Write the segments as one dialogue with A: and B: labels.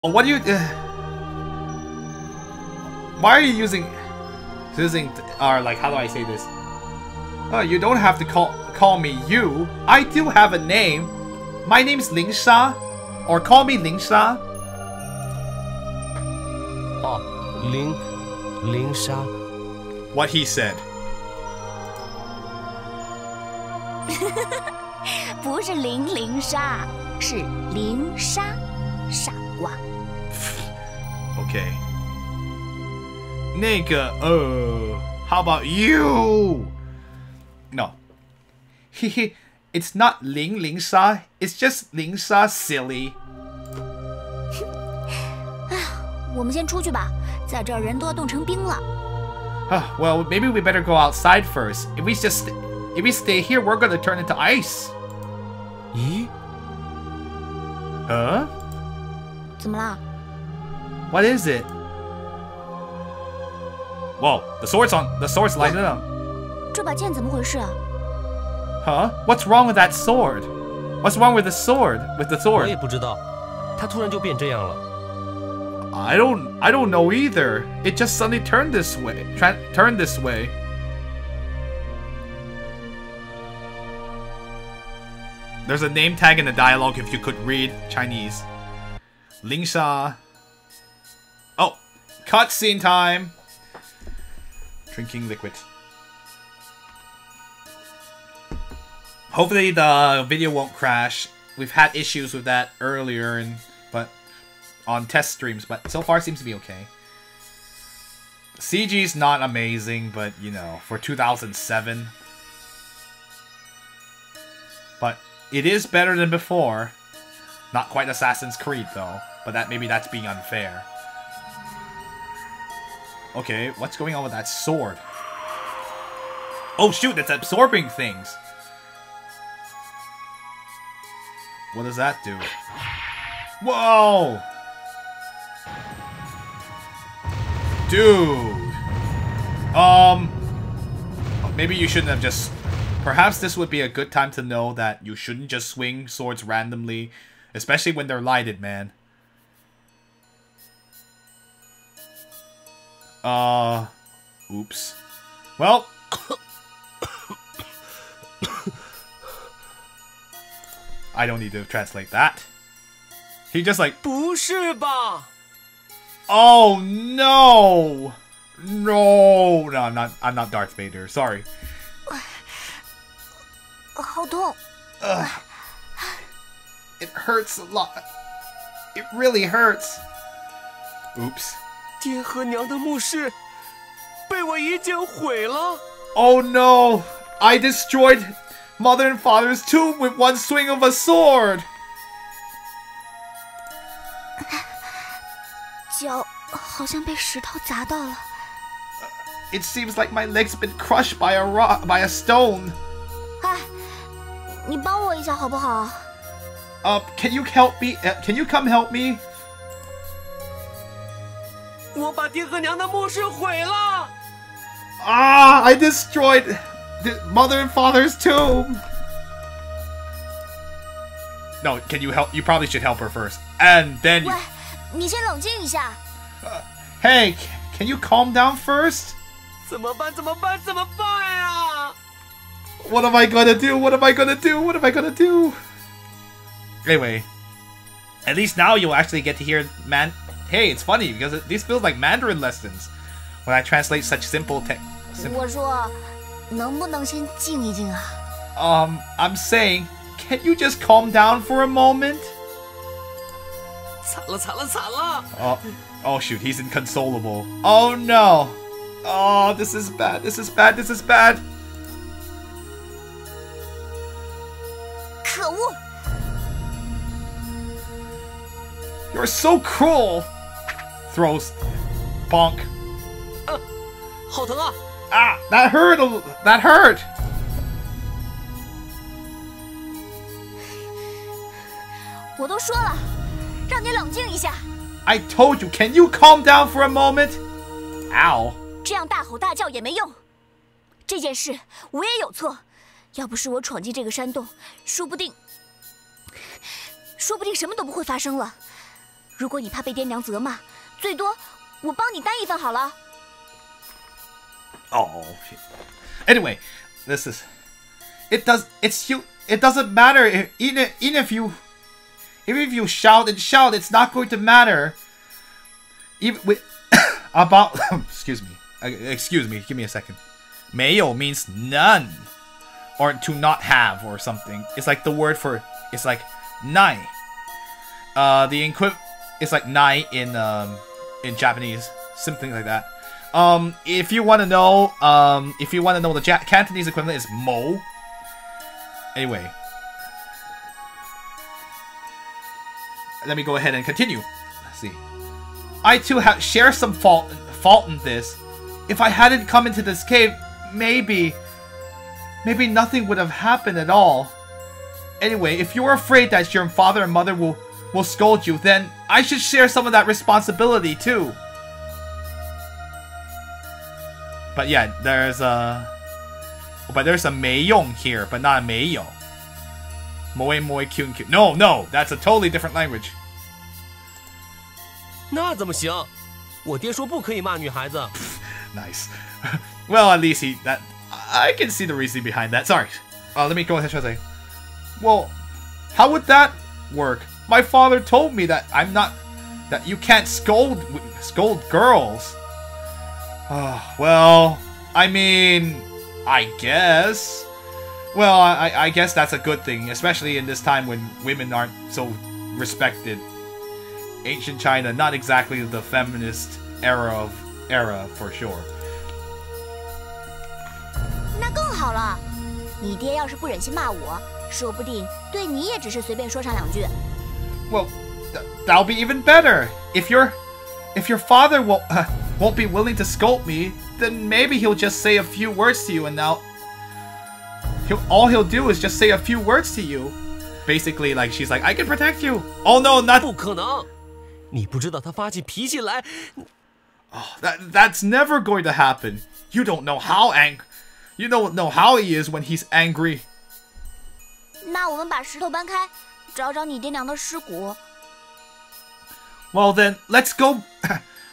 A: What do you? Why are you using, or like, how do I say this? Oh, you don't have to call me you. I do have a name. My name's Ling Sha, or call me Ling Sha.
B: Oh, Ling Sha.
A: What he said.
C: 不是零杀，是零杀，傻瓜。
A: Okay. 那个how about you? No. Hehe, it's not Ling Sha. It's just Ling Sha, silly.
C: 我们先出去吧，在这儿人都要冻成冰了。
A: Well, maybe we better go outside first. If we stay here, we're gonna turn into ice.
B: 咦？
A: Huh?
C: 怎么了？
A: What is it? Whoa, the sword's lighting up.
C: 这把剑怎么回事啊？
A: Huh? What's wrong with that sword? What's wrong with the sword? With the
B: 我
A: sword?
B: 也不知道，它突然就变这样了。
A: I don't know either. It just suddenly turned this way. Turned this way. There's a name tag in the dialogue if you could read Chinese. Ling Sha. Oh, cutscene time. Drinking liquid. Hopefully the video won't crash. We've had issues with that earlier, but on test streams, but so far it seems to be okay. CG's not amazing, but you know, for 2007. But it is better than before. Not quite Assassin's Creed though, but maybe that's being unfair. Okay, what's going on with that sword? Oh shoot, it's absorbing things. What does that do? Whoa! Dude! Maybe you shouldn't have just... Perhaps this would be a good time to know that you shouldn't just swing swords randomly, especially when they're lighted, man. Oops. Well... I don't need to translate that. He just like...
B: 不是吧?
A: Oh no! No, I'm not Darth Vader. Sorry.
C: 好痛。
A: It hurts a lot. It really hurts. Oops.
B: 爹和娘的墓室被我一剑毁了。
A: Oh no! I destroyed Mother and Father's tomb with one swing of a sword.
C: 脚好像被石头砸到了。
A: It seems like my leg's been crushed by a stone.
C: 哎，你帮我一下好不好？
A: Can you help me? Can you come help me?
B: 我把爹和娘的墓室毁了。
A: Ah! I destroyed the Mother and Father's tomb. No, can you help? You probably should help her first, and then you.
C: 喂，你先冷静一下。
A: Hey, can you calm down first?
B: 怎么办呀？
A: What am I gonna do? What am I gonna do? What am I gonna do? Anyway, at least now you'll actually get to hear Hey, it's funny because these feels like Mandarin lessons when I translate such simple text.
C: 我说，能不能先静一静啊？
A: I'm saying, can you just calm down for a moment?
B: 惨了！
A: Oh shoot, he's inconsolable. Oh no! Oh, this is bad. This is bad.
C: 可恶！
A: You're so cruel! Throws. Bonk.
B: 好疼啊！
A: Ah, that hurt! That hurt!
C: 我都说了，让你冷静一下。
A: I told you, can you calm down for a moment? Ow.
C: 这样大吼大叫也没用。这件事我也有错，要不是我闯进这个山洞，说不定什么都不会发生了。如果你怕被爹娘责骂，最多我帮你担一份好了。
A: Oh. Anyway, this is. It doesn't matter even if you shout and shout, it's not going to matter. Even with about excuse me, give me a second. 没有 means none, or to not have, or something. It's like the word for it's like nai. The equivalent is like nai in Japanese, something like that. If you want to know, the Cantonese equivalent is mo. Anyway, let me go ahead and continue. Let's see. I too share some fault in this. If I hadn't come into this cave, maybe nothing would have happened at all. Anyway, if you're afraid that your father and mother will scold you, then I should share some of that responsibility too. But yeah, there's a 没用 here, but not a 没有. Moe moe kyun kyun. No, that's a totally different language.
B: 那怎么行？我爹说不可以骂女孩子。
A: Nice. Well, at least I can see the reasoning behind that. Sorry. Let me go ahead and translate. Well, how would that work? My father told me that that you can't scold girls. Well, I mean, I guess. Well, I guess that's a good thing, especially in this time when women aren't so respected. Ancient China, not exactly the feminist era for sure.
C: 那更好了，你爹要是不忍心骂我，说不定对你也只是随便说上两句。
A: Well, that'll be even better. If your father won't be willing to scold me, then maybe he'll just say a few words to you, and now all he'll do is just say a few words to you. Basically, like she's like, I can protect you. Oh no, not
B: 不可能！你不知道他发起脾气来。
A: Oh, that's never going to happen. You don't know how he is when he's angry.
C: 那我们把石头搬开，找找你爹娘的尸骨。
A: Well then, let's go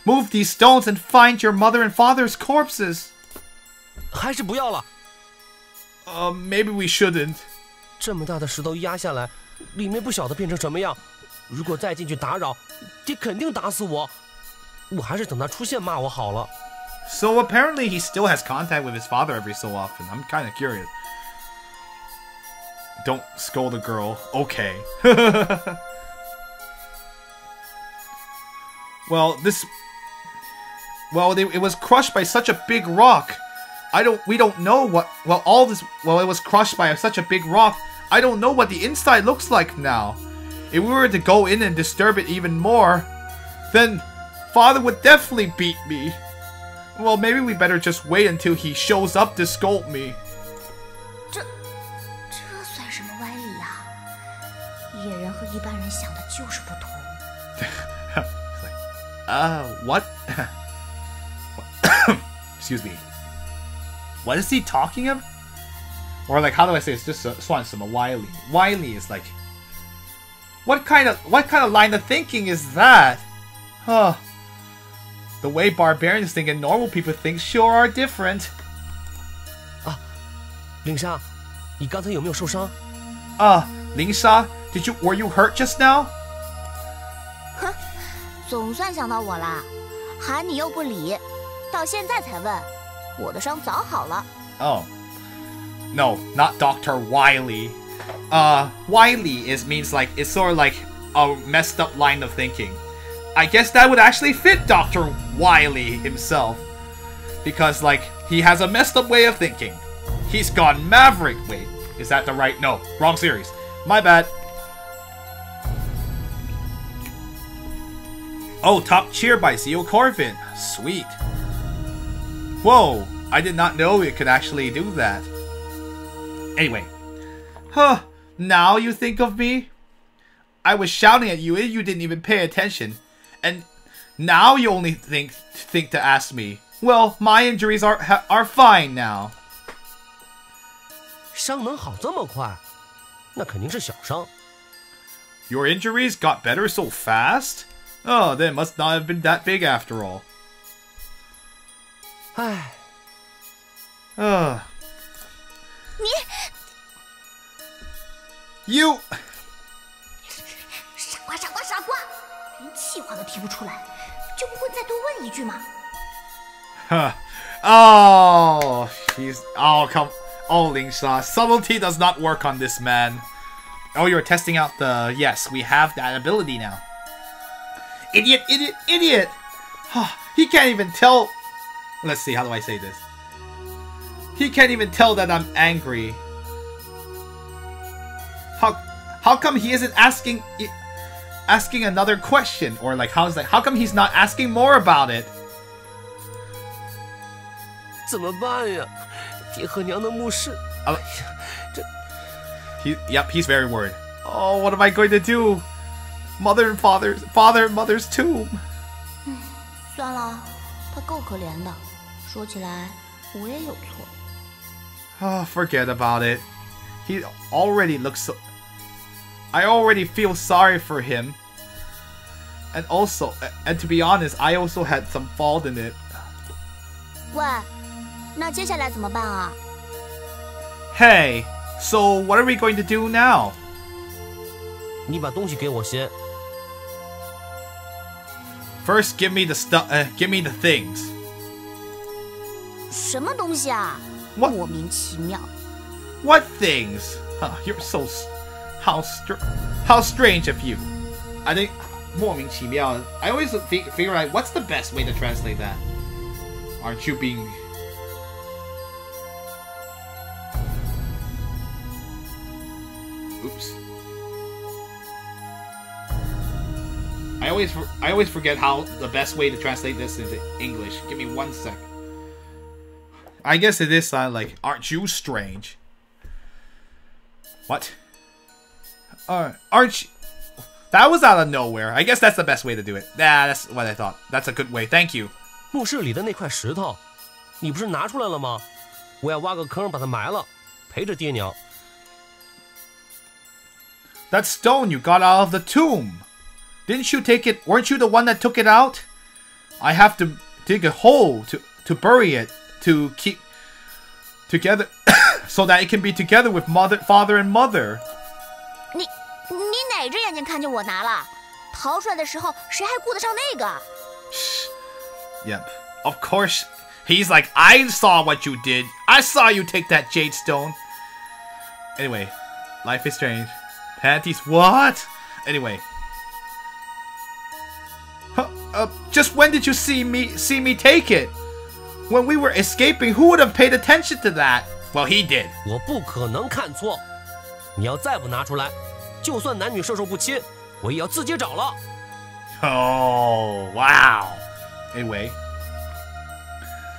A: move these stones and find your mother and father's corpses.
B: 还是不要了。
A: Maybe we shouldn't.
B: 这么大的石头压下来，里面不晓得变成什么样。如果再进去打扰，爹肯定打死我。我还是等他出现骂我好了。
A: So apparently he still has contact with his father every so often. I'm kind of curious. Don't scold a girl. Okay. It was crushed by such a big rock. We don't know what. It was crushed by such a big rock. I don't know what the inside looks like now. If we were to go in and disturb it even more, then Father would definitely beat me. Well, maybe we better just wait until he shows up to scold me.
C: 这算什么歪理呀？野人和一般人想的就是不同。
A: What? Excuse me. What is he talking of? Or like, how do I say it's just算什么歪理? Wiley is like, what kind of line of thinking is that? Huh. The way barbarians think and normal people think sure are different.
B: 啊，林莎，你刚才有没有受伤？
A: 林莎, were you hurt just now?
C: 哼，总算想到我啦，喊你又不理，到现在才问，我的伤早好了。
A: Oh. No, not Dr. Wiley. Wiley means like, it's sort of like a messed up line of thinking. I guess that would actually fit Dr. Wiley himself. Because, like, he has a messed up way of thinking. He's gone maverick. Wait, is that the right? No, wrong series. My bad. Oh, top cheer by Zio Corvin. Sweet. Whoa, I did not know it could actually do that. Anyway. Huh, now you think of me? I was shouting at you and you didn't even pay attention. And now you only think to ask me. Well, my injuries are fine now.
B: 伤能好这么快？那肯定是小伤。
A: Your injuries got better so fast? Oh, then it must not have been that big after all.
B: 唉，You
C: 傻瓜，傻瓜，傻瓜！连气话都提不出来，就不会再多问一句吗？
A: Oh, come. Oh, Lingsha. Subtlety does not work on this man. Oh, you're testing out the... Yes, we have that ability now. Idiot, idiot, idiot! He can't even tell... Let's see, how do I say this? He can't even tell that I'm angry. How come he isn't asking another question? Or like, how come he's not asking more about it?
B: 怎么办呀？爹和娘的墓室，哎呀，这
A: Yep, he's very worried. Oh, what am I going to do? Father and mother's tomb.
C: 算了，他够可怜的。说起来，我也有错。
A: Oh, forget about it. He already looks so... I already feel sorry for him. And to be honest, I also had some fault in it.
C: 喂，那接下来怎么办啊？
A: Hey, so what are we going to do now?
B: 你把东西给我先。
A: First, give me the stuff. Give me the things.
C: 什么东西啊？
A: What?
C: 莫名其妙。
A: What things? You're so... How strange of you. I think... 莫名其妙. I always figure out what's the best way to translate that. Aren't you being... Oops. I always forget how the best way to translate this into English. Give me 1 sec. I guess it is like, aren't you strange? What? Aren't you... That was out of nowhere. I guess that's the best way to do it. Yeah, that's what I thought. That's a good way. Thank you.
B: 墓室里的那块石头，你不是拿出来了吗？我要挖个坑把它埋了，陪着爹娘。
A: That stone you got out of the tomb. Didn't you take it? Weren't you the one that took it out? I have to dig a hole to bury it to keep together so that it can be together with father and mother.
C: 你哪只眼睛看见我拿了？逃出来的时候谁还顾得上那个？
A: Yep. Of course. He's like, I saw what you did. I saw you take that jade stone. Anyway, life is strange. Panties, what? Anyway. Just when did you see me take it? When we were escaping, who would have paid attention to that? Well, he did.
B: 我不可能看错。你要再不拿出来，就算男女授受不亲，我也要自己找了。
A: Oh, wow. Anyway.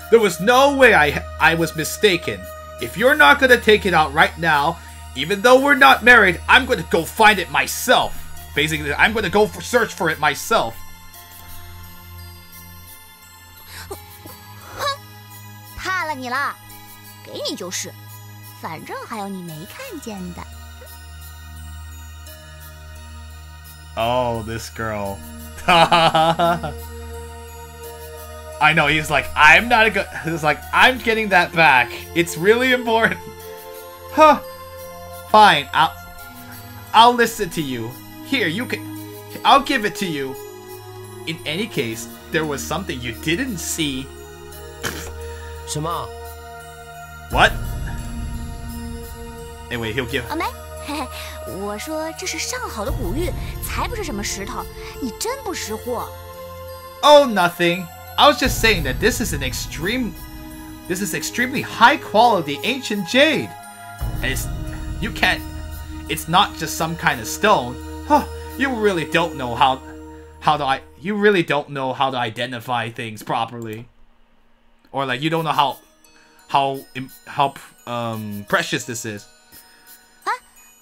A: There was no way I was mistaken. If you're not gonna take it out right now, even though we're not married, I'm gonna go find it myself. Basically, I'm gonna go search for it myself.
C: 怕了你了，给你就是，反正还有你没看见的。
A: Oh, this girl. I know, he's like, I'm not a good... He's like, I'm getting that back. It's really important. Huh. Fine, I'll listen to you. Here, you can... I'll give it to you. In any case, there was something you didn't see.
B: 什么？
A: What? Anyway, he'll give...
C: 没，嘿嘿，我说这是上好的古玉，才不是什么石头，你真不识货。
A: Oh, nothing. I was just saying that this is extremely high quality ancient jade. And it's not just some kind of stone. Huh, you really don't know how to identify things properly. Or like you don't know how precious this is.
C: 啊，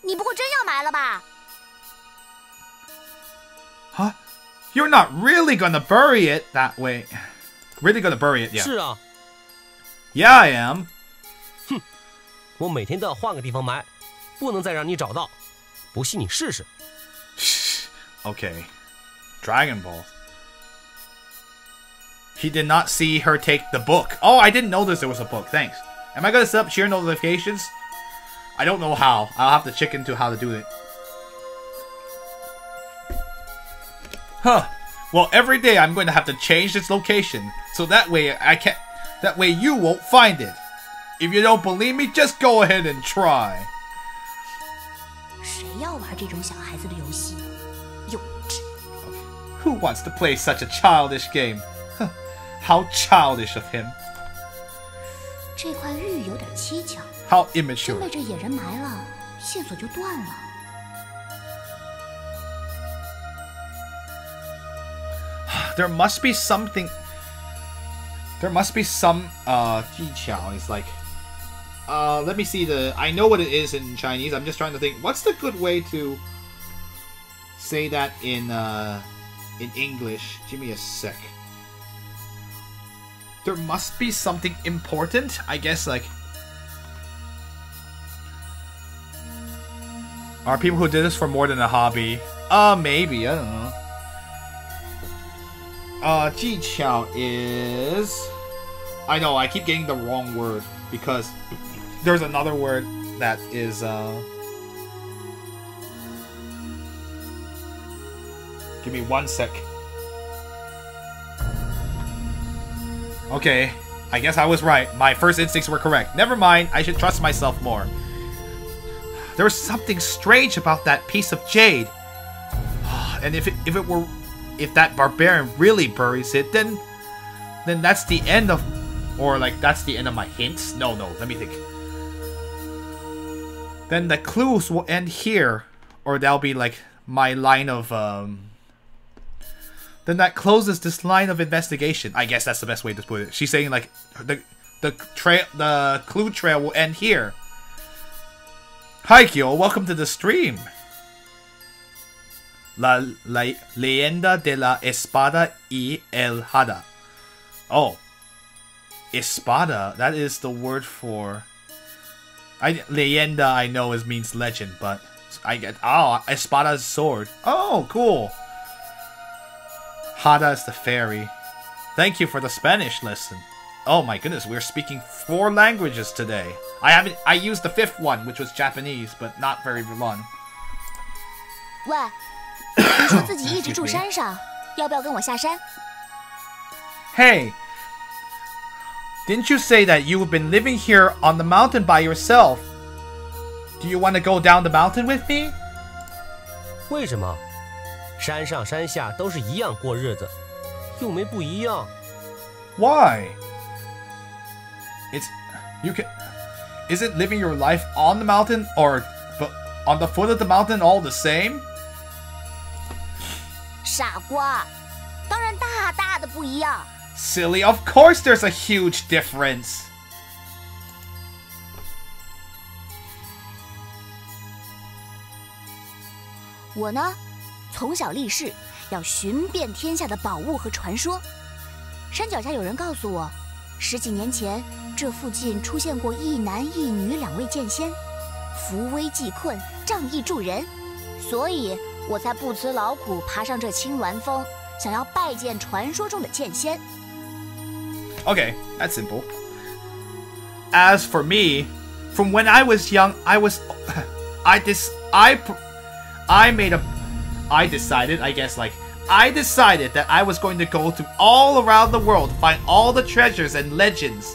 C: 你不会真要埋了吧？
A: Huh? You're not really gonna bury it that way. Really gonna bury it, yeah.
B: 是啊。
A: Yeah, I am.
B: 哼，我每天都要换个地方埋，不能再让你找到。不信你试试。
A: Okay. Dragon Balls. He did not see her take the book. Oh, I didn't notice there was a book. Thanks. Am I gonna set up share notifications? I don't know how. I'll have to check into how to do it. Huh. Well, every day I'm going to have to change its location, so that way I can't. That way you won't find it. If you don't believe me, just go ahead and try.
C: 谁要玩这种小孩子的游戏？幼稚。
A: Who wants to play such a childish game? How childish of him.
C: 这块玉有点蹊跷。
A: How immature.
C: 真被这野人埋了，线索就断了。
A: There must be something. There must be some 技巧. It's like, let me see the. I know what it is in Chinese. I'm just trying to think. What's the good way to say that in English? Give me a sec. There must be something important. I guess like. Are people who did this for more than a hobby? Maybe. I don't know. 技巧 is... I know, I keep getting the wrong word because there's another word that is, Give me 1 sec. Okay, I guess I was right. My first instincts were correct. Never mind, I should trust myself more. There was something strange about that piece of jade. And if that barbarian really buries it, then that's the end of, or like that's the end of my hints. No, let me think. Then the clues will end here, or that'll be like my line of Then that closes this line of investigation. I guess that's the best way to put it. She's saying like the clue trail will end here. Hi Kyo, welcome to the stream. La leyenda de la espada y el hada. Oh. Espada, that is the word for... leyenda I know means legend, but I get... Oh, espada's sword. Oh, cool. Hada is the fairy. Thank you for the Spanish lesson. Oh my goodness, we're speaking 4 languages today. I used the 5th one, which was Japanese, but not very long.
C: 喂，你说自己一直住山上，要不要跟我下山？
A: Hey, didn't you say that you've been living here on the mountain by yourself? Do you want to go down the mountain with me?
B: 为什么？山上山下都是一样过日子，又没不一样。
A: Why? Isn't living your life on the mountain or on the foot of the mountain all the same?
C: 傻瓜，当然大大的不一样。
A: Silly, of course there's a huge difference.
C: 我呢，从小立誓要寻遍天下的宝物和传说。山脚下有人告诉我，10几年前这附近出现过一男一女2位剑仙，扶危济困，仗义助人，所以我才不辞劳苦爬上这青鸾峰，想要拜见传说中的剑仙。
A: Okay, that's simple. As for me, from when I was young, I decided that I was going to go to all around the world to find all the treasures and legends.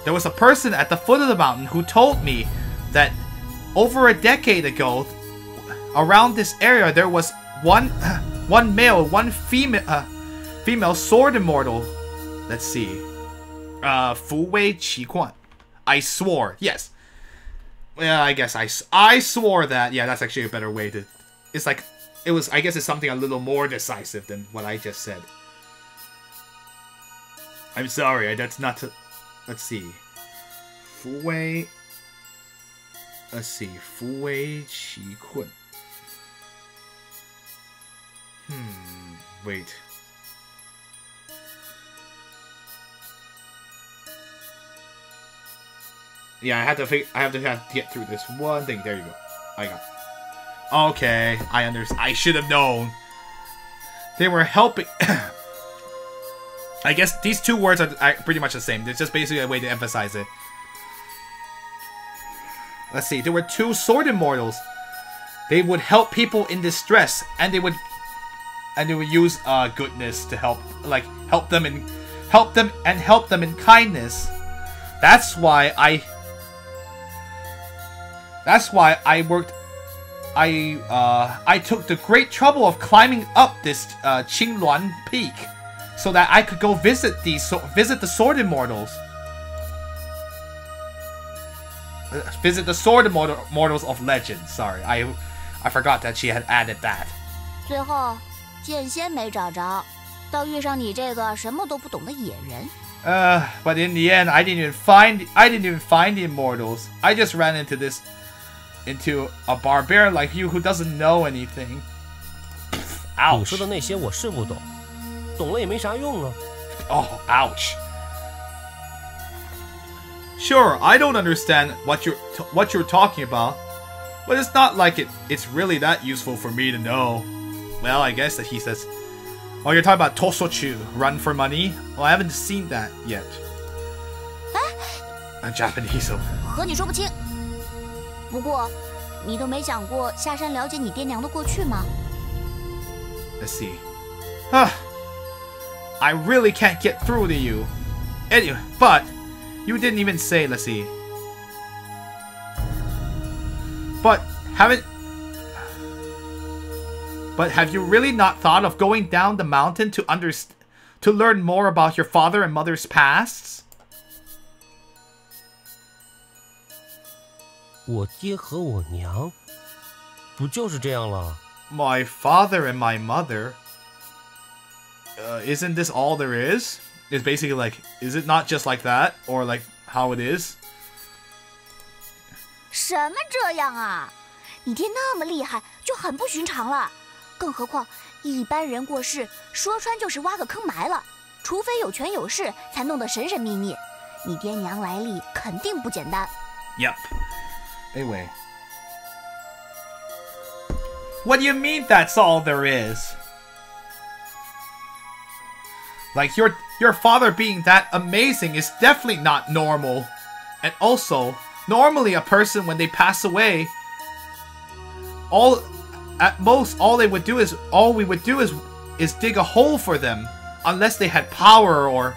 A: There was a person at the foot of the mountain who told me that over a decade ago, around this area, there was one male, one female sword immortal. Let's see. Fu Wei Qi Quan. I swore. Yes. Well, I guess I swore that. Yeah, that's actually a better way to... It's like... It was... I guess it's something a little more decisive than what I just said. I'm sorry. That's not to... Let's see. Fu Wei... Let's see. Fu Wei Qi Quan. Wait. Yeah, I have to get through this one thing. There you go. I got it. Okay, I understand. I should have known. They were helping. I guess these two words are pretty much the same. It's just basically a way to emphasize it. Let's see. There were 2 sword immortals. They would help people in distress, and they would use goodness to help them in kindness. That's why I took the great trouble of climbing up this Luan peak, so that I could go visit the sword immortals. Visit the sword immortals of legend. Sorry, I forgot that she had added that.
C: 最后，剑仙没找着，倒遇上你这个什么都不懂的野人。
A: But in the end, I didn't even find the immortals. I just ran into a barbarian like you who doesn't know anything. Ouch.
B: 你说的那些我是不懂，懂了也没啥用啊。
A: Oh, ouch. Sure, I don't understand what you're talking about, but it's not like it's really that useful for me to know. Well, I guess that he says, oh, you're talking about Tosochu, Run for Money? Well, I haven't seen that yet. Japanese.
C: 和你说不清。不过，你都没想过下山了解你爹娘的过去吗？
A: Let's see. I really can't get through to you. Anyway, but you didn't even say, let's see. But have you really not thought of going down the mountain to learn more about your father and mother's pasts?
B: 我爹和我娘，不就是这样了？
A: My father and my mother. Isn't this all there is? It's basically like, is it not just like that, or like how it is?
C: 什么这样啊？你爹那么厉害，就很不寻常了。更何况一般人过世，说穿就是挖个坑埋了，除非有权有势，才弄得神神秘秘。你爹娘来历肯定不简单。
A: Yep. Anyway. What do you mean that's all there is? Like, your father being that amazing is definitely not normal. And also, normally a person, when they pass away, at most all we would do is dig a hole for them, unless they had power, or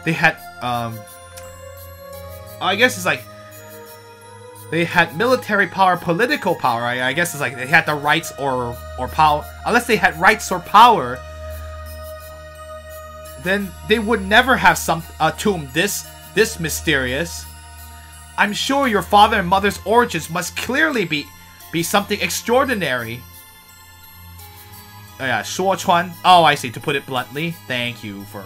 A: they had I guess it's like they had military power, political power. I guess it's like they had the rights or power. Unless they had rights or power, then they would never have a tomb this mysterious. I'm sure your father and mother's origins must clearly be something extraordinary. Oh yeah, 说穿. Oh, I see. To put it bluntly, thank you for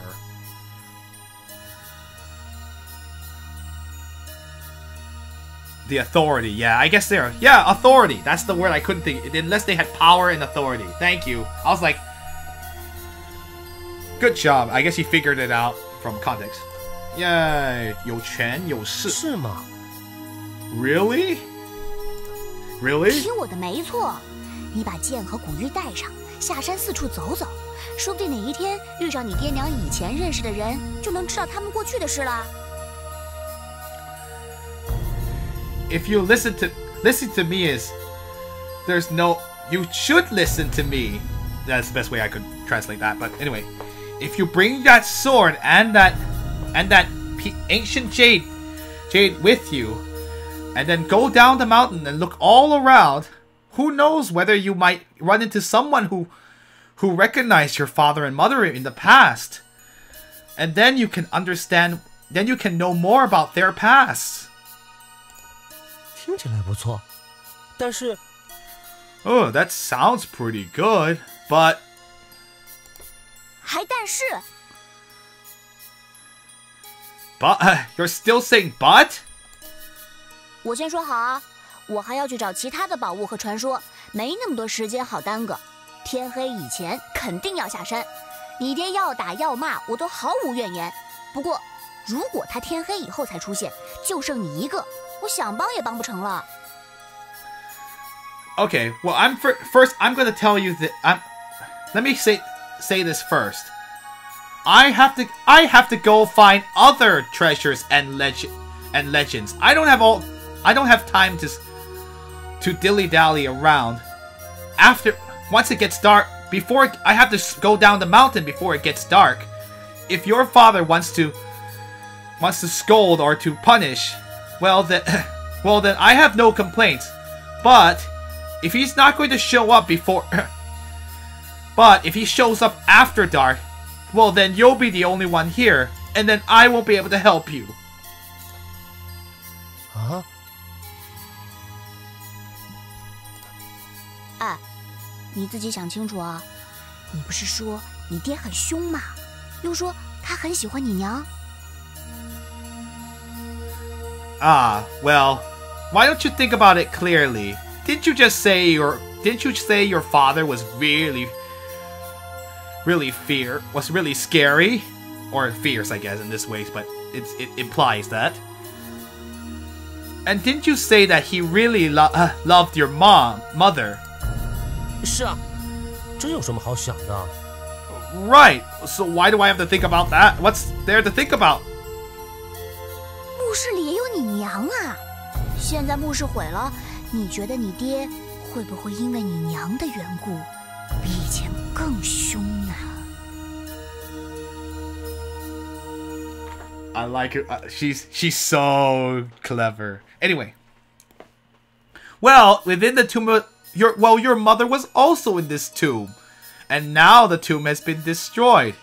A: the authority. Yeah, I guess they're authority. That's the word I couldn't think. Unless they had power and authority. Thank you. I was like, good job. I guess he figured it out from context. Yay, 有权有势。
B: 是吗？
A: Really? Really?
C: 听我的没错，你把剑和古玉带上，下山四处走走，说不定哪一天遇上你爹娘以前认识的人，就能知道他们过去的事啦。
A: If you listen to me is there's no you should listen to me. That's the best way I could translate that. But anyway, if you bring that sword and that ancient jade with you, and then go down the mountain and look all around, who knows whether you might run into someone who recognized your father and mother in the past, and then you can understand. Then you can know more about their past.
B: 听起来不错，但是
A: Oh, that sounds pretty good, but
C: 还但是
A: But you're still saying but?
C: 我先说好啊，我还要去找其他的宝物和传说，没那么多时间好耽搁。天黑以前肯定要下山，你爹要打要骂我都毫无怨言。不过，如果他天黑以后才出现，就剩你一个，我想帮也帮不成了。
A: Okay, well, first I'm gonna tell you that let me say this first. I have to go find other treasures and legends. I don't have time to dilly-dally around. Once it gets dark, I have to go down the mountain before it gets dark. If your father wants to scold or to punish, well then I have no complaints. But if he's not going to show up before but if he shows up after dark, well then you'll be the only one here, and then I won't be able to help you.
B: Huh?
C: 哎，你自己想清楚啊！你不是说你爹很凶吗？又说他很喜欢你娘。
A: Ah, well, why don't you think about it clearly? Didn't you say your father was really scary? Or fierce, I guess, in this way, but it implies that. And didn't you say that he really loved your mother?
B: 是啊，真有什么好想的？
A: Right. So why do I have to think about that? What's there to think about?
C: 墓室里也有你娘啊！现在墓室毁了，你觉得你爹会不会因为你娘的缘故，比以前更凶呢？
A: I like her. She's so clever. Anyway. Well, within the tomb, your mother was also in this tomb, and now the tomb has been destroyed.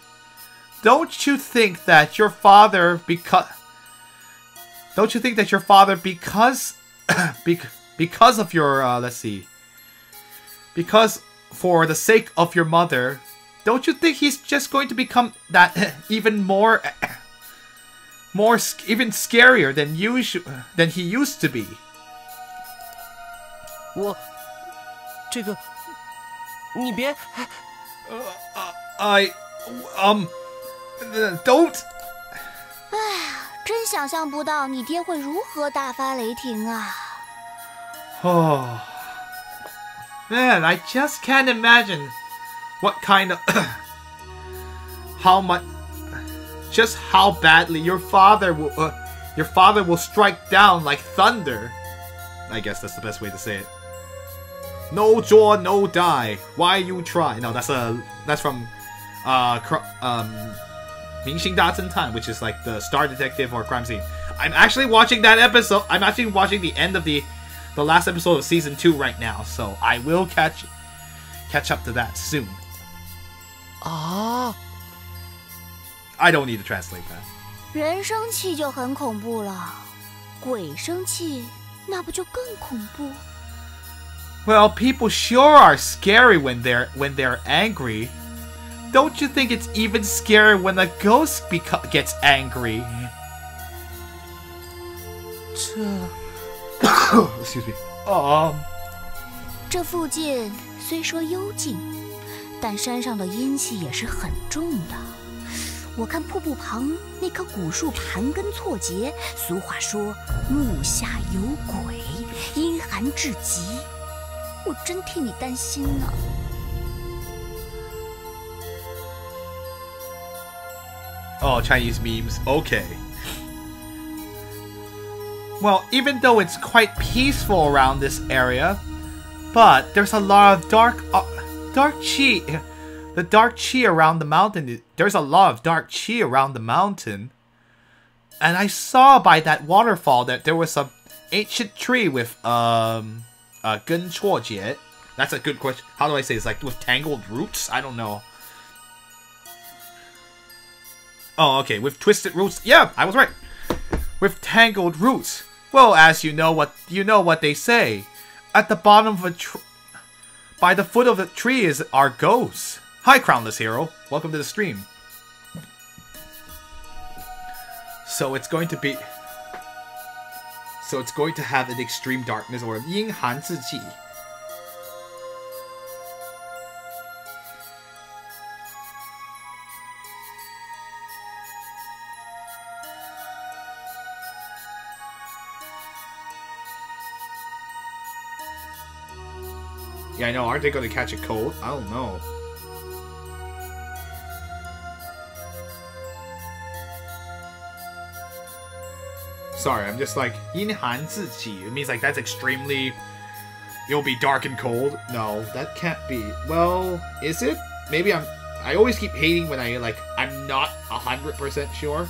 A: Don't you think that your father because of your let's see, because for the sake of your mother, don't you think he's just going to become that even even scarier than he used to be?
B: 这个，你别
A: don't.
C: 哎呀，真想象不到你爹会如何大发雷霆啊！
A: Oh man, I just can't imagine what kind of how badly your father will strike down like thunder. I guess that's the best way to say it. No draw, no die. Why you try? No, that's from 明星大侦探, which is like the Star Detective or Crime Scene. I'm actually watching that episode. I'm actually watching the end of the last episode of season 2 right now, so I will catch up to that soon.
B: 啊！
A: I don't need to translate that.
C: 人生气就很恐怖了，鬼生气那不就更恐怖？
A: Well, people sure are scary when they're angry. Don't you think it's even scarier when a ghost gets angry? Excuse me.
C: 这附近虽说幽静，但山上的阴气也是很重的。我看瀑布旁那棵古树盘根错节，俗话说木下有鬼，阴寒至极。我真替你担心呢。
A: Oh, Chinese memes. Okay. Well, even though it's quite peaceful around this area, but there's a lot of dark chi. The dark chi around the mountain. There's a lot of dark chi around the mountain. And I saw by that waterfall that there was some ancient tree with 根错节. That's a good question. How do I say this? Like with tangled roots? I don't know. Oh, okay, with twisted roots. Yeah, I was right. With tangled roots. Well, as you know what they say. At the bottom of a by the foot of the tree is our ghosts. Hi, Crownless Hero. Welcome to the stream. So it's going to have an extreme darkness or 阴寒之气. Yeah, I know. Aren't they going to catch a cold? I don't know. sorry. I'm just like, 阴寒自己. It means like that's extremely... It'll be dark and cold. No, that can't be. Well, is it? Maybe I always keep hating when I'm not 100% sure.